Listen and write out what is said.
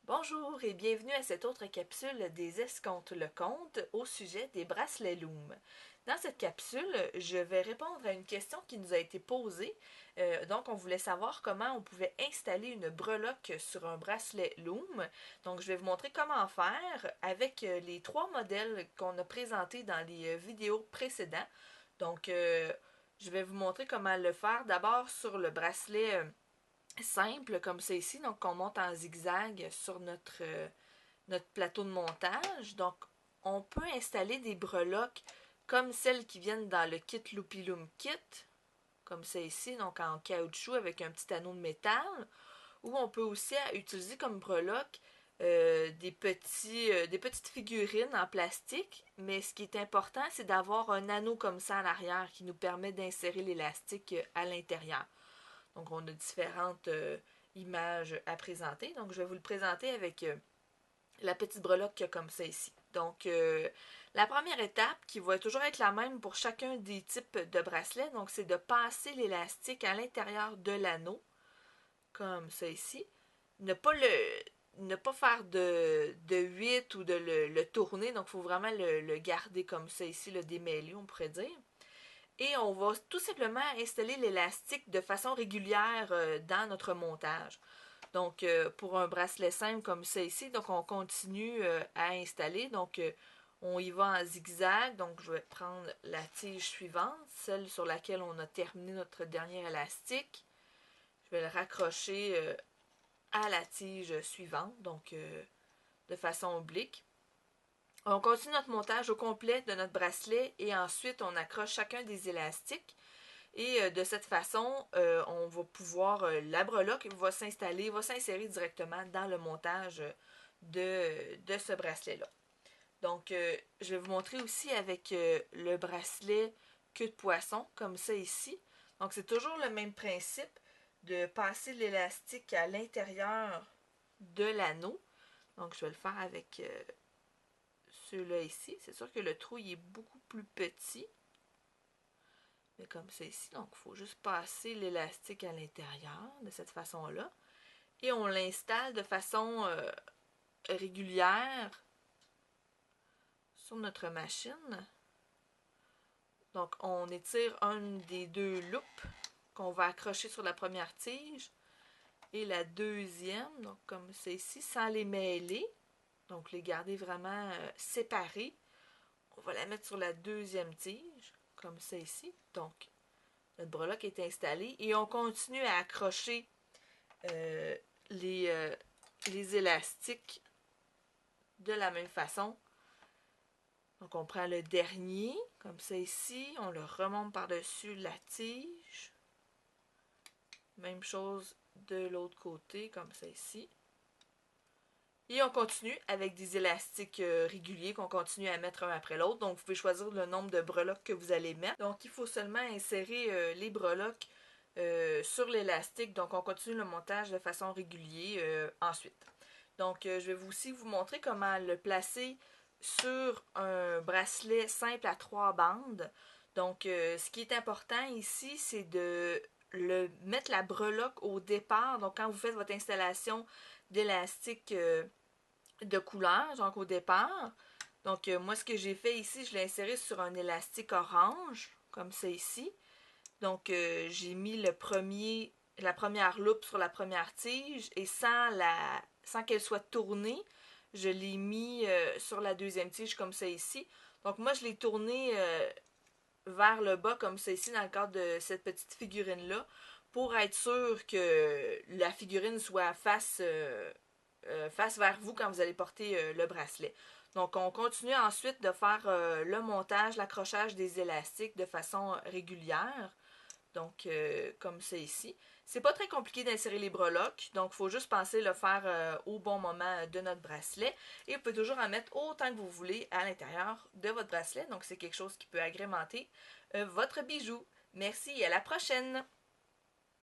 Bonjour et bienvenue à cette autre capsule des Escomptes le compte au sujet des bracelets Loom. Dans cette capsule, je vais répondre à une question qui nous a été posée. Donc, on voulait savoir comment on pouvait installer une breloque sur un bracelet Loom. Donc, je vais vous montrer comment faire avec les trois modèles qu'on a présentés dans les vidéos précédentes. Donc, je vais vous montrer comment le faire d'abord sur le bracelet simple comme c'est ici, donc on monte en zigzag sur notre plateau de montage. Donc on peut installer des breloques comme celles qui viennent dans le kit Loopy Loom Kit, comme c'est ici, donc en caoutchouc avec un petit anneau de métal, ou on peut aussi utiliser comme breloque des petites figurines en plastique, mais ce qui est important, c'est d'avoir un anneau comme ça à l'arrière qui nous permet d'insérer l'élastique à l'intérieur. Donc, on a différentes images à présenter. Donc, je vais vous le présenter avec la petite breloque comme ça ici. Donc, la première étape, qui va toujours être la même pour chacun des types de bracelets, donc c'est de passer l'élastique à l'intérieur de l'anneau, comme ça ici. Ne pas faire de 8 ou de le tourner, donc il faut vraiment le garder comme ça ici, le démêler, on pourrait dire. Et on va tout simplement installer l'élastique de façon régulière dans notre montage. Donc, pour un bracelet simple comme ça ici, donc on continue à installer. Donc, on y va en zigzag. Donc, je vais prendre la tige suivante, celle sur laquelle on a terminé notre dernier élastique. Je vais le raccrocher à la tige suivante, donc de façon oblique. On continue notre montage au complet de notre bracelet et ensuite on accroche chacun des élastiques. Et de cette façon, on va pouvoir, la breloque va s'installer, va s'insérer directement dans le montage de ce bracelet-là. Donc, je vais vous montrer aussi avec le bracelet queue de poisson, comme ça ici. Donc, c'est toujours le même principe de passer l'élastique à l'intérieur de l'anneau. Donc, je vais le faire avec ceux-là ici. C'est sûr que le trou il est beaucoup plus petit. Mais comme c'est ici, donc il faut juste passer l'élastique à l'intérieur de cette façon-là. Et on l'installe de façon régulière sur notre machine. Donc on étire un des deux loops qu'on va accrocher sur la première tige et la deuxième, donc comme c'est ici, sans les mêler. Donc les garder vraiment séparés. On va la mettre sur la deuxième tige, comme c'est ici. Donc notre breloque est installée et on continue à accrocher euh, les, euh, les élastiques de la même façon. Donc on prend le dernier, comme ça ici, on le remonte par-dessus la tige. Même chose de l'autre côté, comme ça ici. Et on continue avec des élastiques réguliers qu'on continue à mettre un après l'autre. Donc vous pouvez choisir le nombre de breloques que vous allez mettre. Donc il faut seulement insérer les breloques sur l'élastique. Donc on continue le montage de façon régulière ensuite. Donc je vais aussi vous montrer comment le placer sur un bracelet simple à 3 bandes. Donc ce qui est important ici, c'est de mettre la breloque au départ. Donc quand vous faites votre installation d'élastique de couleur, donc au départ. Donc moi ce que j'ai fait ici, je l'ai inséré sur un élastique orange, comme c'est ici. Donc j'ai mis la première loupe sur la première tige et sans qu'elle soit tournée, je l'ai mis sur la deuxième tige comme ça ici. Donc moi je l'ai tourné vers le bas comme ça ici dans le cadre de cette petite figurine-là pour être sûr que la figurine soit face vers vous quand vous allez porter le bracelet. Donc on continue ensuite de faire le montage, l'accrochage des élastiques de façon régulière. Donc comme c'est ici. C'est pas très compliqué d'insérer les breloques, donc il faut juste penser le faire au bon moment de notre bracelet. Et vous pouvez toujours en mettre autant que vous voulez à l'intérieur de votre bracelet. Donc c'est quelque chose qui peut agrémenter votre bijou. Merci et à la prochaine!